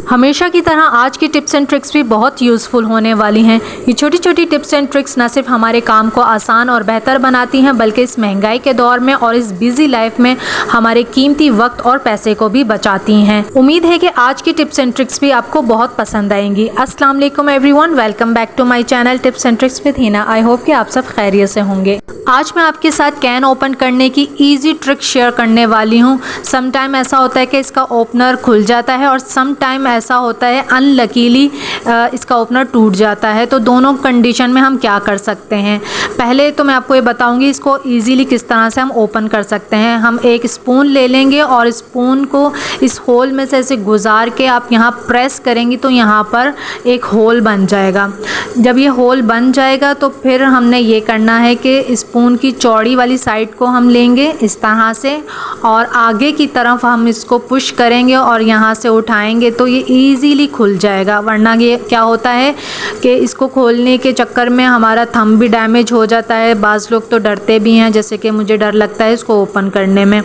हमेशा की तरह आज की टिप्स एंड ट्रिक्स भी बहुत यूज़फुल होने वाली हैं। ये छोटी छोटी टिप्स एंड ट्रिक्स न सिर्फ हमारे काम को आसान और बेहतर बनाती हैं, बल्कि इस महंगाई के दौर में और इस बिजी लाइफ में हमारे कीमती वक्त और पैसे को भी बचाती हैं। उम्मीद है कि आज की टिप्स एंड ट्रिक्स भी आपको बहुत पसंद आएंगी। अस्सलाम वालेकुम everyone, welcome back to my channel tips and tricks with Hina. I hope कि आप सब खैरियत से होंगे। आज मैं आपके साथ कैन ओपन करने की ईजी ट्रिक शेयर करने वाली हूँ। सम टाइम ऐसा होता है कि इसका ओपनर खुल जाता है और सम टाइम ऐसा होता है अनलकीली इसका ओपनर टूट जाता है। तो दोनों कंडीशन में हम क्या कर सकते हैं, पहले तो मैं आपको ये बताऊंगी इसको ईजीली किस तरह से हम ओपन कर सकते हैं। हम एक स्पून ले लेंगे और स्पून को इस होल में से ऐसे गुजार के आप यहाँ प्रेस करेंगी तो यहाँ पर एक होल बन जाएगा। जब ये होल बन जाएगा तो फिर हमने ये करना है कि स्पून की चौड़ी वाली साइड को हम लेंगे इस तरह से और आगे की तरफ हम इसको पुश करेंगे और यहाँ से उठाएंगे तो ये ईज़िली खुल जाएगा। वरना ये क्या होता है कि इसको खोलने के चक्कर में हमारा थंब भी डैमेज हो जाता है। बाज़ लोग तो डरते भी हैं, जैसे कि मुझे डर लगता है इसको ओपन करने में,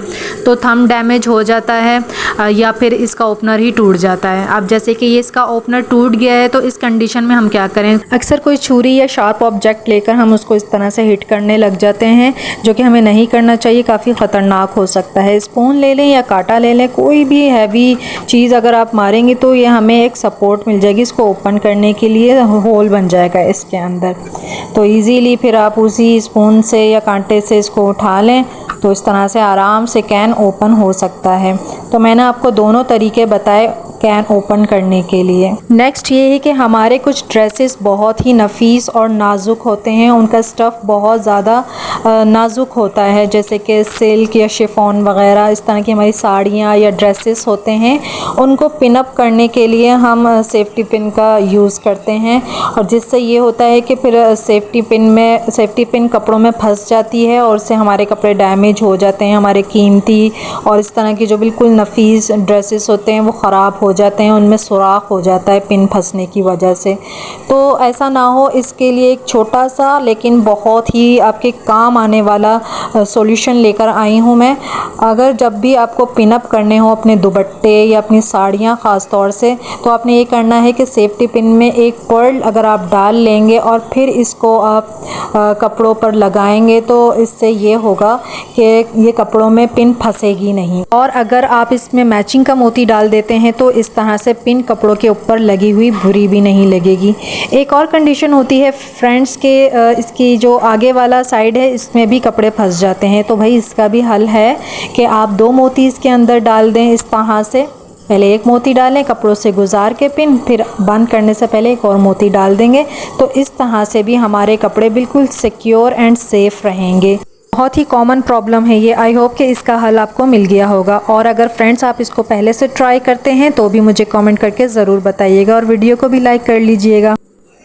तो थंब डैमेज हो जाता है या फिर इसका ओपनर ही टूट जाता है। अब जैसे कि ये इसका ओपनर टूट गया है तो इस कंडीशन में हम क्या करें, अक्सर कोई छुरी या शार्प ऑब्जेक्ट लेकर हम उसको इस तरह से हिट करने लग जाते हैं, जो कि हमें नहीं करना चाहिए, काफ़ी ख़तरनाक हो सकता है। स्पून ले लें या कांटा ले लें, कोई भी हैवी चीज़ अगर आप मारेंगे तो ये हमें एक सपोर्ट मिल जाएगी। इसको ओपन करने के लिए होल बन जाएगा इसके अंदर, तो इजीली फिर आप उसी स्पून से या कांटे से इसको उठा लें तो इस तरह से आराम से कैन ओपन हो सकता है। तो मैंने आपको दोनों तरीके बताए कैन ओपन करने के लिए। नेक्स्ट ये है कि हमारे कुछ ड्रेसेस बहुत ही नफीस और नाजुक होते हैं, उनका स्टफ़ बहुत ज़्यादा नाजुक होता है, जैसे कि सिल्क या शिफॉन वगैरह। इस तरह की हमारी साड़ियाँ या ड्रेसेस होते हैं, उनको पिन अप करने के लिए हम सेफ्टी पिन का यूज़ करते हैं और जिससे ये होता है कि फिर सेफ्टी पिन कपड़ों में फंस जाती है और उससे हमारे कपड़े डैमेज हो जाते हैं, हमारे कीमती और इस तरह की जो बिल्कुल नफीस ड्रेसेस होते हैं वो ख़राब हो जाते हैं, उनमें सुराख हो जाता है पिन फंसने की वजह से। तो ऐसा ना हो, इसके लिए एक छोटा सा लेकिन बहुत ही आपके काम आने वाला सॉल्यूशन लेकर आई हूँ मैं। अगर जब भी आपको पिन अप करने हो अपने दुपट्टे या अपनी साड़ियाँ ख़ास तौर से, तो आपने ये करना है कि सेफ्टी पिन में एक पर्ल अगर आप डाल लेंगे और फिर इसको आप कपड़ों पर लगाएंगे तो इससे ये होगा कि ये कपड़ों में पिन फंसेगी नहीं। और अगर आप इसमें मैचिंग का मोती डाल देते हैं तो इस तरह से पिन कपड़ों के ऊपर लगी हुई बुरी भी नहीं लगेगी। एक और कंडीशन होती है फ्रेंड्स के इसकी जो आगे वाला साइड है इसमें भी कपड़े फंस जाते हैं, तो भाई इसका भी हल है कि आप 2 मोती इसके अंदर डाल दें इस तरह से। पहले एक मोती डालें कपड़ों से गुजार के पिन, फिर बंद करने से पहले एक और मोती डाल देंगे, तो इस तरह से भी हमारे कपड़े बिल्कुल सिक्योर एंड सेफ़ रहेंगे। बहुत ही कॉमन प्रॉब्लम है ये। आई होप कि इसका हल आपको मिल गया होगा। और अगर फ्रेंड्स आप इसको पहले से ट्राई करते हैं तो भी मुझे कमेंट करके ज़रूर बताइएगा और वीडियो को भी लाइक कर लीजिएगा।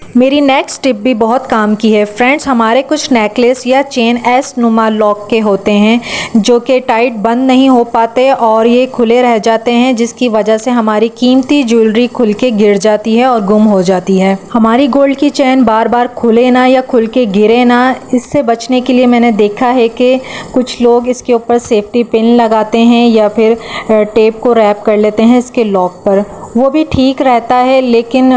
मेरी नेक्स्ट टिप भी बहुत काम की है फ्रेंड्स। हमारे कुछ नेकलेस या चेन एस नुमा लॉक के होते हैं जो कि टाइट बंद नहीं हो पाते और ये खुले रह जाते हैं, जिसकी वजह से हमारी कीमती ज्वेलरी खुल के गिर जाती है और गुम हो जाती है। हमारी गोल्ड की चेन बार बार खुले ना या खुल के गिरे ना, इससे बचने के लिए मैंने देखा है कि कुछ लोग इसके ऊपर सेफ्टी पिन लगाते हैं या फिर टेप को रैप कर लेते हैं इसके लॉक पर। वो भी ठीक रहता है, लेकिन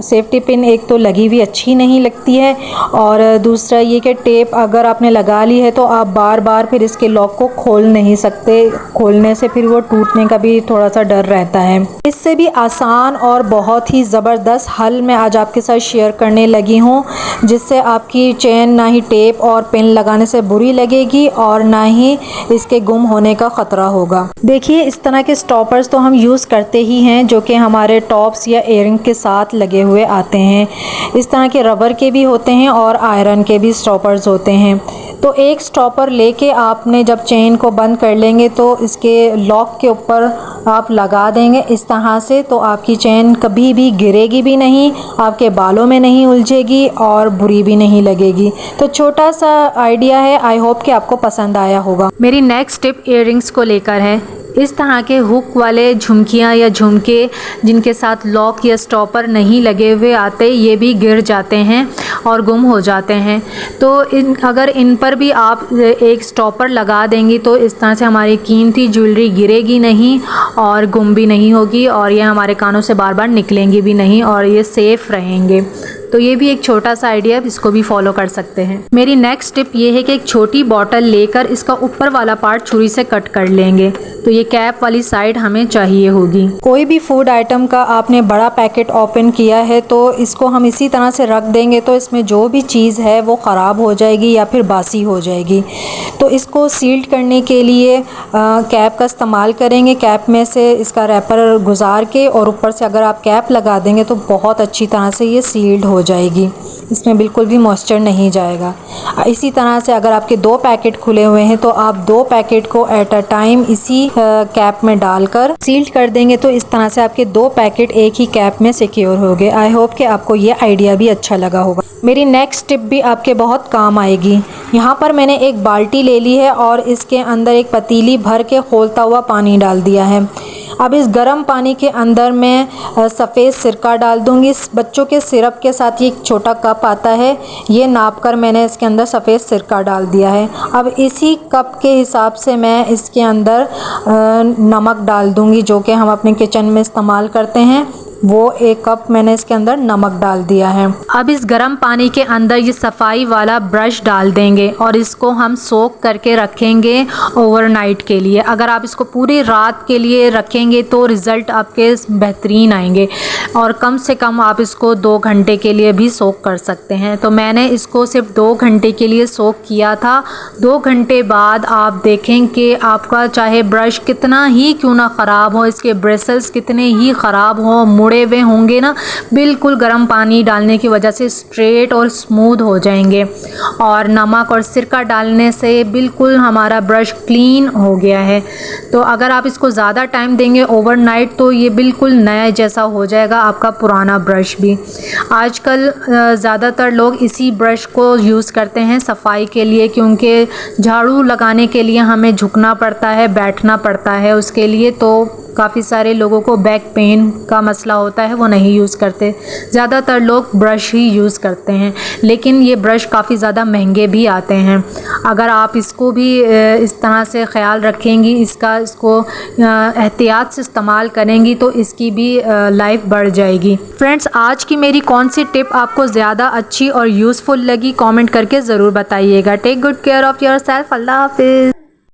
सेफ्टी पिन एक तो लगी हुई अच्छी नहीं लगती है और दूसरा ये कि टेप अगर आपने लगा ली है तो आप बार बार फिर इसके लॉक को खोल नहीं सकते, खोलने से फिर वो टूटने का भी थोड़ा सा डर रहता है। इससे भी आसान और बहुत ही ज़बरदस्त हल मैं आज आपके साथ शेयर करने लगी हूँ, जिससे आपकी चेन ना ही टेप और पिन लगाने से बुरी लगेगी और ना ही इसके गुम होने का ख़तरा होगा। देखिए इस तरह के स्टॉपर्स तो हम यूज़ करते ही हैं, जो कि हमारे टॉप्स या इयररिंग के साथ लगे हुए आते हैं। इस तरह के रबर के भी होते हैं और आयरन के भी स्टॉपर्स होते हैं। तो एक स्टॉपर लेके आपने जब चेन को बंद कर लेंगे तो इसके लॉक के ऊपर आप लगा देंगे इस तरह से, तो आपकी चेन कभी भी गिरेगी भी नहीं, आपके बालों में नहीं उलझेगी और बुरी भी नहीं लगेगी। तो छोटा सा आइडिया है, आई होप कि आपको पसंद आया होगा। मेरी नेक्स्ट टिप इयररिंग्स को लेकर है। इस तरह के हुक वाले झुमकियाँ या झुमके जिनके साथ लॉक या स्टॉपर नहीं लगे हुए आते, ये भी गिर जाते हैं और गुम हो जाते हैं। तो अगर इन पर भी आप एक स्टॉपर लगा देंगी तो इस तरह से हमारी कीमती ज्वेलरी गिरेगी नहीं और गुम भी नहीं होगी और ये हमारे कानों से बार बार निकलेंगी भी नहीं और ये सेफ़ रहेंगे। तो ये भी एक छोटा सा आइडिया है, इसको भी फॉलो कर सकते हैं। मेरी नेक्स्ट टिप ये है कि एक छोटी बॉटल लेकर इसका ऊपर वाला पार्ट छुरी से कट कर लेंगे, तो ये कैप वाली साइड हमें चाहिए होगी। कोई भी फूड आइटम का आपने बड़ा पैकेट ओपन किया है तो इसको हम इसी तरह से रख देंगे तो इसमें जो भी चीज़ है वो ख़राब हो जाएगी या फिर बासी हो जाएगी। तो इसको सील्ड करने के लिए कैप का इस्तेमाल करेंगे। कैप में से इसका रैपर गुजार के और ऊपर से अगर आप कैप लगा देंगे तो बहुत अच्छी तरह से ये सील्ड हो जाएगी, इसमें बिल्कुल भी मॉइस्चर नहीं जाएगा। इसी तरह से अगर आपके 2 पैकेट खुले हुए हैं तो आप 2 पैकेट को एट अ टाइम इसी कैप में डालकर सील्ड कर देंगे तो इस तरह से आपके 2 पैकेट एक ही कैप में सिक्योर हो गए। आई होप कि आपको ये आइडिया भी अच्छा लगा होगा। मेरी नेक्स्ट टिप भी आपके बहुत काम आएगी। यहाँ पर मैंने एक बाल्टी ले ली है और इसके अंदर एक पतीली भर के खौलता हुआ पानी डाल दिया है। अब इस गर्म पानी के अंदर मैं सफ़ेद सिरका डाल दूँगी। बच्चों के सिरप के साथ ये एक छोटा कप आता है, ये नाप कर मैंने इसके अंदर सफ़ेद सिरका डाल दिया है। अब इसी कप के हिसाब से मैं इसके अंदर नमक डाल दूँगी, जो कि हम अपने किचन में इस्तेमाल करते हैं। वो 1 कप मैंने इसके अंदर नमक डाल दिया है। अब इस गर्म पानी के अंदर ये सफाई वाला ब्रश डाल देंगे और इसको हम सोक करके रखेंगे ओवरनाइट के लिए। अगर आप इसको पूरी रात के लिए रखेंगे तो रिज़ल्ट आपके बेहतरीन आएंगे और कम से कम आप इसको 2 घंटे के लिए भी सोक कर सकते हैं। तो मैंने इसको सिर्फ 2 घंटे के लिए सोक किया था। 2 घंटे बाद आप देखें कि आपका चाहे ब्रश कितना ही क्यों ना ख़राब हो, इसके ब्रिसल्स कितने ही ख़राब हों, मुड़े हुए होंगे ना, बिल्कुल गर्म पानी डालने की वजह से स्ट्रेट और स्मूथ हो जाएंगे। और नमक और सिरका डालने से बिल्कुल हमारा ब्रश क्लीन हो गया है। तो अगर आप इसको ज़्यादा टाइम देंगे ओवरनाइट तो ये बिल्कुल नया जैसा हो जाएगा आपका पुराना ब्रश भी। आजकल ज़्यादातर लोग इसी ब्रश को यूज़ करते हैं सफाई के लिए, क्योंकि झाड़ू लगाने के लिए हमें झुकना पड़ता है, बैठना पड़ता है उसके लिए। तो काफ़ी सारे लोगों को बैक पेन का मसला होता है, वो नहीं यूज़ करते। ज़्यादातर लोग ब्रश ही यूज़ करते हैं, लेकिन ये ब्रश काफ़ी ज़्यादा महंगे भी आते हैं। अगर आप इसको भी इस तरह से ख्याल रखेंगी, इसको एहतियात से इस्तेमाल करेंगी तो इसकी भी लाइफ बढ़ जाएगी। फ्रेंड्स, आज की मेरी कौन सी टिप आपको ज़्यादा अच्छी और यूज़फुल लगी, कमेंट करके ज़रूर बताइएगा। Take good care of your self. अल्लाह हाफिज़।